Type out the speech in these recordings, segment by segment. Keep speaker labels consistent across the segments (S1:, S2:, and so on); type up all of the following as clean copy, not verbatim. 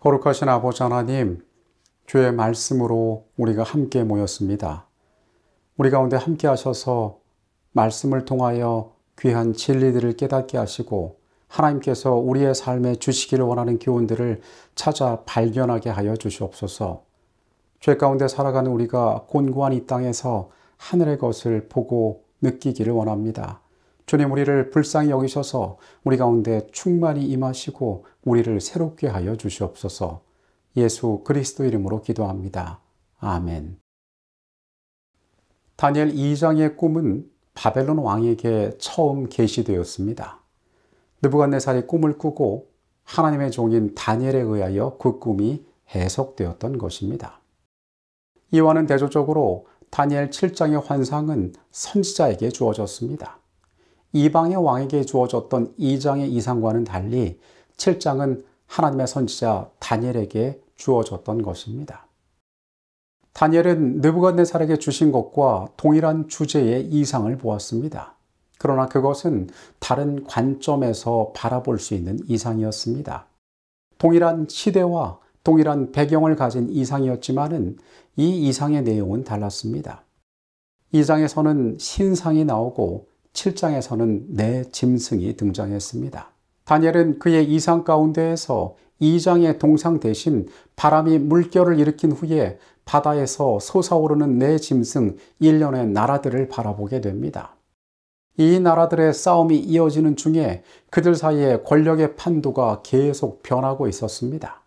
S1: 거룩하신 아버지 하나님, 주의 말씀으로 우리가 함께 모였습니다. 우리 가운데 함께 하셔서 말씀을 통하여 귀한 진리들을 깨닫게 하시고 하나님께서 우리의 삶에 주시기를 원하는 교훈들을 찾아 발견하게 하여 주시옵소서. 죄 가운데 살아가는 우리가 곤고한 이 땅에서 하늘의 것을 보고 느끼기를 원합니다. 주님, 우리를 불쌍히 여기셔서 우리 가운데 충만히 임하시고 우리를 새롭게 하여 주시옵소서. 예수 그리스도 이름으로 기도합니다. 아멘. 다니엘 2장의 꿈은 바벨론 왕에게 처음 계시되었습니다. 느부갓네살이 꿈을 꾸고 하나님의 종인 다니엘에 의하여 그 꿈이 해석되었던 것입니다. 이와는 대조적으로 다니엘 7장의 환상은 선지자에게 주어졌습니다. 이방의 왕에게 주어졌던 2장의 이상과는 달리 7장은 하나님의 선지자 다니엘에게 주어졌던 것입니다. 다니엘은 느부갓네살에게 주신 것과 동일한 주제의 이상을 보았습니다. 그러나 그것은 다른 관점에서 바라볼 수 있는 이상이었습니다. 동일한 시대와 동일한 배경을 가진 이상이었지만은 이 이상의 내용은 달랐습니다. 2장에서는 신상이 나오고 7장에서는 내 짐승이 등장했습니다. 다니엘은 그의 이상 가운데에서 2장의 동상 대신 바람이 물결을 일으킨 후에 바다에서 솟아오르는 내 짐승 1년의 나라들을 바라보게 됩니다. 이 나라들의 싸움이 이어지는 중에 그들 사이에 권력의 판도가 계속 변하고 있었습니다.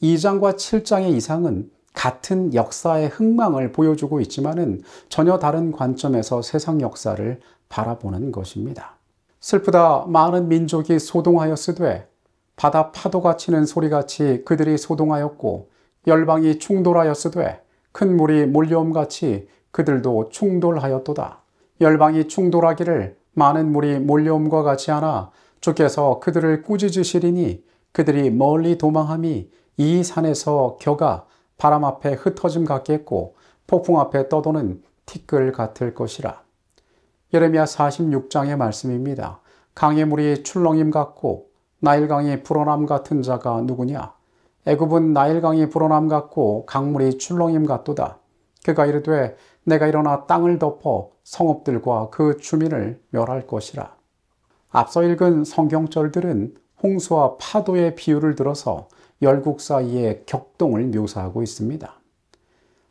S1: 2장과 7장의 이상은 같은 역사의 흥망을 보여주고 있지만은 전혀 다른 관점에서 세상 역사를 바라보는 것입니다. 슬프다 많은 민족이 소동하였으되 바다 파도가 치는 소리같이 그들이 소동하였고 열방이 충돌하였으되 큰 물이 몰려옴같이 그들도 충돌하였도다. 열방이 충돌하기를 많은 물이 몰려옴과 같이 하나 주께서 그들을 꾸짖으시리니 그들이 멀리 도망함이 이 산에서 겨가 바람 앞에 흩어짐 같겠고 폭풍 앞에 떠도는 티끌 같을 것이라. 예레미야 46장의 말씀입니다. 강의 물이 출렁임 같고 나일강이 불어남 같은 자가 누구냐? 애굽은 나일강이 불어남 같고 강물이 출렁임 같도다. 그가 이르되 내가 일어나 땅을 덮어 성읍들과 그 주민을 멸할 것이라. 앞서 읽은 성경절들은 홍수와 파도의 비유를 들어서 열국 사이의 격동을 묘사하고 있습니다.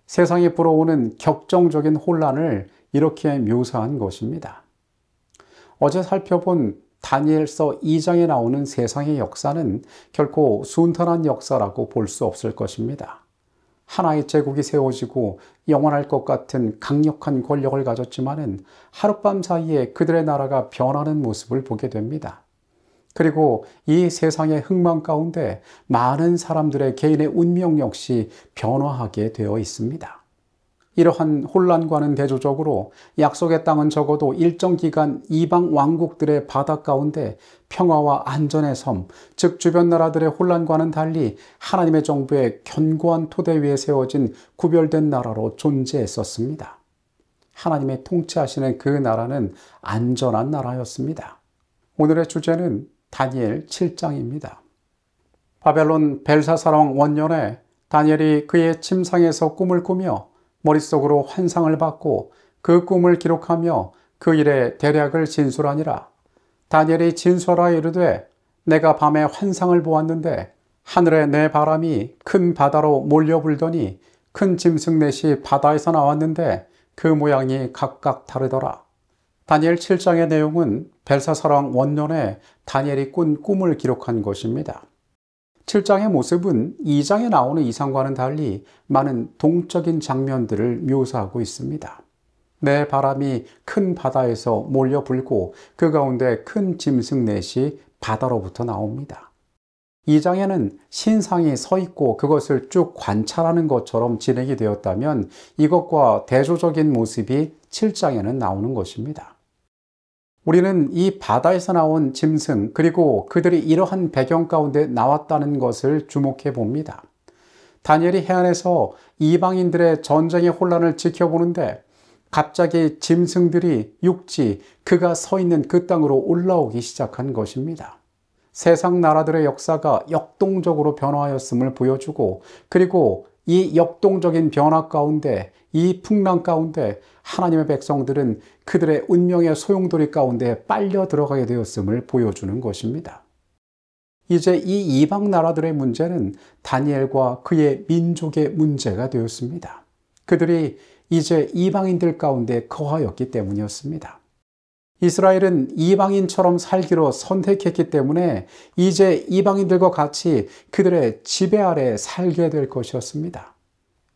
S1: 세상에 불어오는 격정적인 혼란을 이렇게 묘사한 것입니다. 어제 살펴본 다니엘서 2장에 나오는 세상의 역사는 결코 순탄한 역사라고 볼 수 없을 것입니다. 하나의 제국이 세워지고 영원할 것 같은 강력한 권력을 가졌지만은 하룻밤 사이에 그들의 나라가 변하는 모습을 보게 됩니다. 그리고 이 세상의 흥망 가운데 많은 사람들의 개인의 운명 역시 변화하게 되어 있습니다. 이러한 혼란과는 대조적으로 약속의 땅은 적어도 일정 기간 이방 왕국들의 바다 가운데 평화와 안전의 섬, 즉 주변 나라들의 혼란과는 달리 하나님의 정부의 견고한 토대 위에 세워진 구별된 나라로 존재했었습니다. 하나님의 통치하시는 그 나라는 안전한 나라였습니다. 오늘의 주제는 다니엘 7장입니다. 바벨론 벨사사왕 원년에 다니엘이 그의 침상에서 꿈을 꾸며 머릿속으로 환상을 받고 그 꿈을 기록하며 그 일의 대략을 진술하니라. 다니엘이 진술하여 이르되 내가 밤에 환상을 보았는데 하늘에 내 바람이 큰 바다로 몰려 불더니 큰 짐승 넷이 바다에서 나왔는데 그 모양이 각각 다르더라. 다니엘 7장의 내용은 벨사사왕 원년에 다니엘이 꾼 꿈을 기록한 것입니다. 7장의 모습은 2장에 나오는 이상과는 달리 많은 동적인 장면들을 묘사하고 있습니다. 내 바람이 큰 바다에서 몰려 불고 그 가운데 큰 짐승 넷이 바다로부터 나옵니다. 2장에는 신상이 서 있고 그것을 쭉 관찰하는 것처럼 진행이 되었다면 이것과 대조적인 모습이 7장에는 나오는 것입니다. 우리는 이 바다에서 나온 짐승 그리고 그들이 이러한 배경 가운데 나왔다는 것을 주목해 봅니다. 다니엘이 해안에서 이방인들의 전쟁의 혼란을 지켜보는데 갑자기 짐승들이 육지, 그가 서 있는 그 땅으로 올라오기 시작한 것입니다. 세상 나라들의 역사가 역동적으로 변화하였음을 보여주고, 그리고 이 역동적인 변화 가운데, 이 풍랑 가운데 하나님의 백성들은 그들의 운명의 소용돌이 가운데 빨려 들어가게 되었음을 보여주는 것입니다. 이제 이 이방 나라들의 문제는 다니엘과 그의 민족의 문제가 되었습니다. 그들이 이제 이방인들 가운데 거하였기 때문이었습니다. 이스라엘은 이방인처럼 살기로 선택했기 때문에 이제 이방인들과 같이 그들의 지배 아래 살게 될 것이었습니다.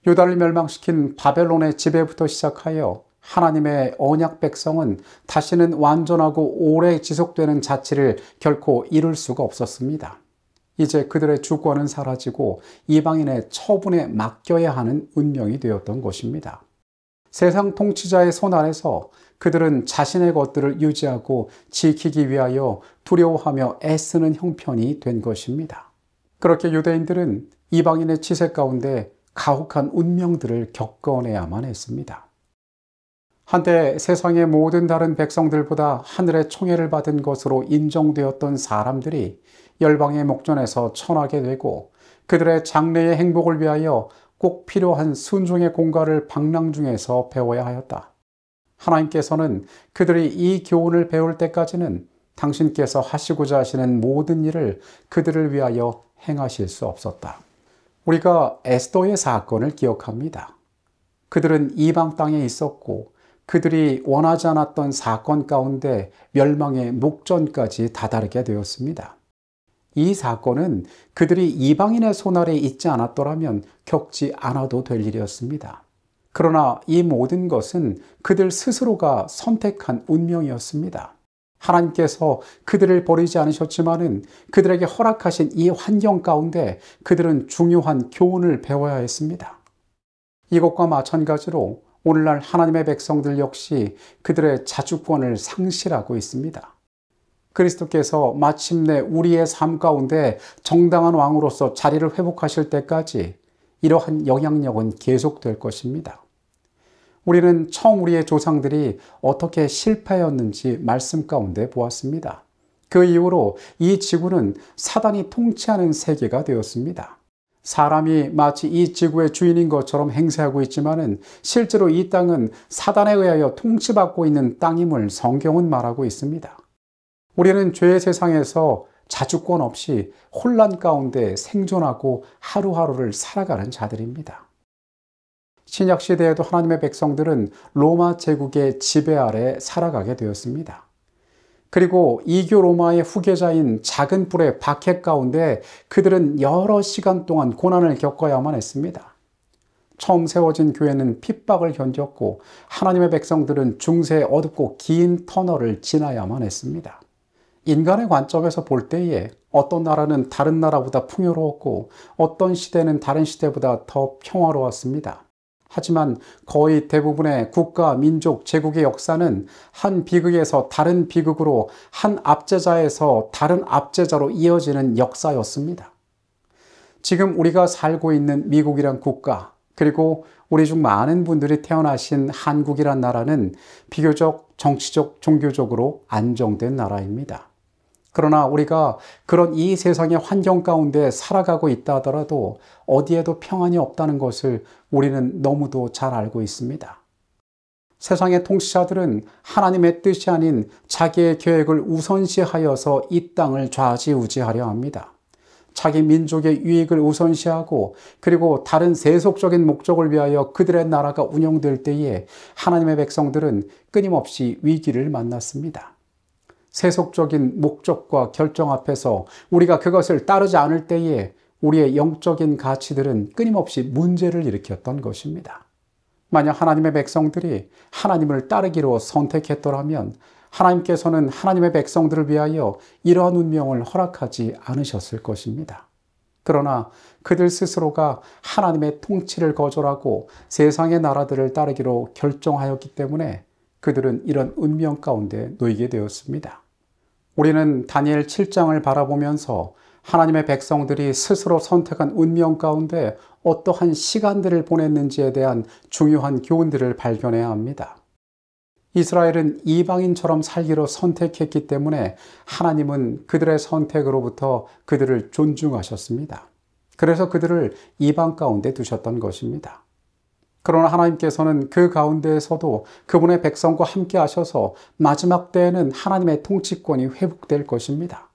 S1: 유다를 멸망시킨 바벨론의 지배부터 시작하여 하나님의 언약 백성은 다시는 완전하고 오래 지속되는 자치를 결코 이룰 수가 없었습니다. 이제 그들의 주권은 사라지고 이방인의 처분에 맡겨야 하는 운명이 되었던 것입니다. 세상 통치자의 손 아래서 그들은 자신의 것들을 유지하고 지키기 위하여 두려워하며 애쓰는 형편이 된 것입니다. 그렇게 유대인들은 이방인의 치세 가운데 가혹한 운명들을 겪어내야만 했습니다. 한때 세상의 모든 다른 백성들보다 하늘의 총애를 받은 것으로 인정되었던 사람들이 열방의 목전에서 천하게 되고 그들의 장래의 행복을 위하여 꼭 필요한 순종의 공과를 방랑 중에서 배워야 하였다. 하나님께서는 그들이 이 교훈을 배울 때까지는 당신께서 하시고자 하시는 모든 일을 그들을 위하여 행하실 수 없었다. 우리가 에스더의 사건을 기억합니다. 그들은 이방 땅에 있었고 그들이 원하지 않았던 사건 가운데 멸망의 목전까지 다다르게 되었습니다. 이 사건은 그들이 이방인의 손 아래 있지 않았더라면 겪지 않아도 될 일이었습니다. 그러나 이 모든 것은 그들 스스로가 선택한 운명이었습니다. 하나님께서 그들을 버리지 않으셨지만은 그들에게 허락하신 이 환경 가운데 그들은 중요한 교훈을 배워야 했습니다. 이것과 마찬가지로 오늘날 하나님의 백성들 역시 그들의 자주권을 상실하고 있습니다. 그리스도께서 마침내 우리의 삶 가운데 정당한 왕으로서 자리를 회복하실 때까지 이러한 영향력은 계속될 것입니다. 우리는 처음 우리의 조상들이 어떻게 실패하였는지 말씀 가운데 보았습니다. 그 이후로 이 지구는 사단이 통치하는 세계가 되었습니다. 사람이 마치 이 지구의 주인인 것처럼 행세하고 있지만은 실제로 이 땅은 사단에 의하여 통치받고 있는 땅임을 성경은 말하고 있습니다. 우리는 죄의 세상에서 자주권 없이 혼란 가운데 생존하고 하루하루를 살아가는 자들입니다. 신약 시대에도 하나님의 백성들은 로마 제국의 지배 아래 살아가게 되었습니다. 그리고 이교 로마의 후계자인 작은 뿔의 박해 가운데 그들은 여러 시간 동안 고난을 겪어야만 했습니다. 처음 세워진 교회는 핍박을 견뎠고 하나님의 백성들은 중세의 어둡고 긴 터널을 지나야만 했습니다. 인간의 관점에서 볼 때에 어떤 나라는 다른 나라보다 풍요로웠고 어떤 시대는 다른 시대보다 더 평화로웠습니다. 하지만 거의 대부분의 국가, 민족, 제국의 역사는 한 비극에서 다른 비극으로 한 압제자에서 다른 압제자로 이어지는 역사였습니다. 지금 우리가 살고 있는 미국이란 국가, 그리고 우리 중 많은 분들이 태어나신 한국이란 나라는 비교적 정치적, 종교적으로 안정된 나라입니다. 그러나 우리가 그런 이 세상의 환경 가운데 살아가고 있다 하더라도 어디에도 평안이 없다는 것을 우리는 너무도 잘 알고 있습니다. 세상의 통치자들은 하나님의 뜻이 아닌 자기의 계획을 우선시하여서 이 땅을 좌지우지하려 합니다. 자기 민족의 유익을 우선시하고 그리고 다른 세속적인 목적을 위하여 그들의 나라가 운영될 때에 하나님의 백성들은 끊임없이 위기를 만났습니다. 세속적인 목적과 결정 앞에서 우리가 그것을 따르지 않을 때에 우리의 영적인 가치들은 끊임없이 문제를 일으켰던 것입니다. 만약 하나님의 백성들이 하나님을 따르기로 선택했더라면 하나님께서는 하나님의 백성들을 위하여 이러한 운명을 허락하지 않으셨을 것입니다. 그러나 그들 스스로가 하나님의 통치를 거절하고 세상의 나라들을 따르기로 결정하였기 때문에 그들은 이런 운명 가운데 놓이게 되었습니다. 우리는 다니엘 7장을 바라보면서 하나님의 백성들이 스스로 선택한 운명 가운데 어떠한 시간들을 보냈는지에 대한 중요한 교훈들을 발견해야 합니다. 이스라엘은 이방인처럼 살기로 선택했기 때문에 하나님은 그들의 선택으로부터 그들을 존중하셨습니다. 그래서 그들을 이방 가운데 두셨던 것입니다. 그러나 하나님께서는 그 가운데에서도 그분의 백성과 함께 하셔서 마지막 때에는 하나님의 통치권이 회복될 것입니다.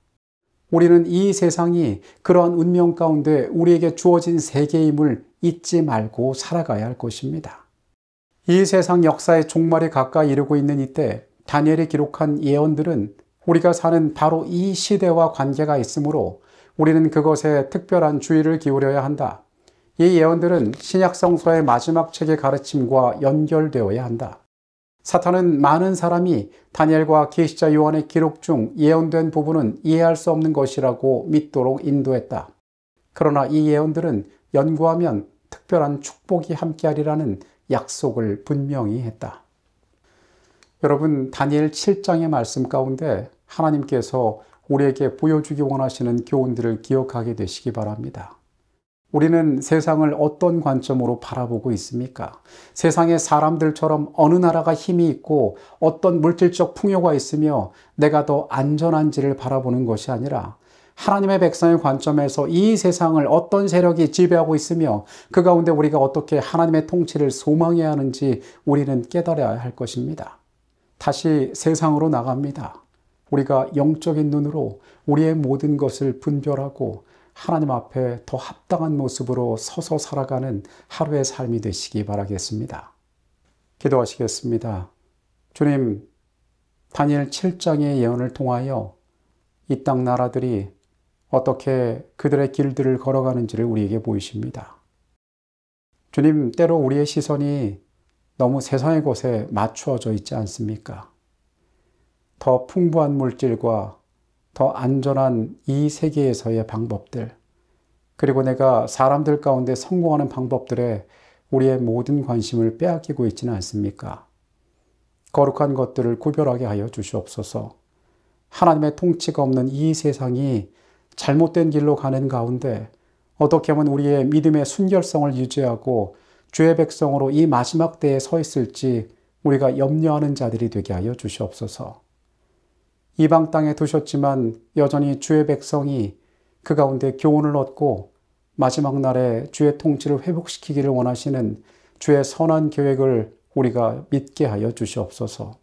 S1: 우리는 이 세상이 그러한 운명 가운데 우리에게 주어진 세계임을 잊지 말고 살아가야 할 것입니다. 이 세상 역사의 종말이 가까이 이르고 있는 이때 다니엘이 기록한 예언들은 우리가 사는 바로 이 시대와 관계가 있으므로 우리는 그것에 특별한 주의를 기울여야 한다. 이 예언들은 신약성서의 마지막 책의 가르침과 연결되어야 한다. 사탄은 많은 사람이 다니엘과 계시자 요한의 기록 중 예언된 부분은 이해할 수 없는 것이라고 믿도록 인도했다. 그러나 이 예언들은 연구하면 특별한 축복이 함께하리라는 약속을 분명히 했다. 여러분, 다니엘 7장의 말씀 가운데 하나님께서 우리에게 보여주기 원하시는 교훈들을 기억하게 되시기 바랍니다. 우리는 세상을 어떤 관점으로 바라보고 있습니까? 세상의 사람들처럼 어느 나라가 힘이 있고 어떤 물질적 풍요가 있으며 내가 더 안전한지를 바라보는 것이 아니라 하나님의 백성의 관점에서 이 세상을 어떤 세력이 지배하고 있으며 그 가운데 우리가 어떻게 하나님의 통치를 소망해야 하는지 우리는 깨달아야 할 것입니다. 다시 세상으로 나갑니다. 우리가 영적인 눈으로 우리의 모든 것을 분별하고 하나님 앞에 더 합당한 모습으로 서서 살아가는 하루의 삶이 되시기 바라겠습니다. 기도하시겠습니다. 주님, 다니엘 7장의 예언을 통하여 이 땅 나라들이 어떻게 그들의 길들을 걸어가는지를 우리에게 보이십니다. 주님, 때로 우리의 시선이 너무 세상의 것에 맞추어져 있지 않습니까? 더 풍부한 물질과 더 안전한 이 세계에서의 방법들, 그리고 내가 사람들 가운데 성공하는 방법들에 우리의 모든 관심을 빼앗기고 있지는 않습니까? 거룩한 것들을 구별하게 하여 주시옵소서. 하나님의 통치가 없는 이 세상이 잘못된 길로 가는 가운데 어떻게 하면 우리의 믿음의 순결성을 유지하고 주의 백성으로 이 마지막 때에 서 있을지 우리가 염려하는 자들이 되게 하여 주시옵소서. 이방 땅에 두셨지만 여전히 주의 백성이 그 가운데 교훈을 얻고 마지막 날에 주의 통치를 회복시키기를 원하시는 주의 선한 계획을 우리가 믿게 하여 주시옵소서.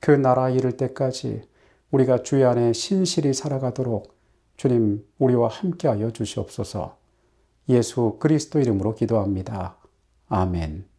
S1: 그 나라에 이를 때까지 우리가 주의 안에 신실히 살아가도록 주님 우리와 함께 하여 주시옵소서. 예수 그리스도 이름으로 기도합니다. 아멘.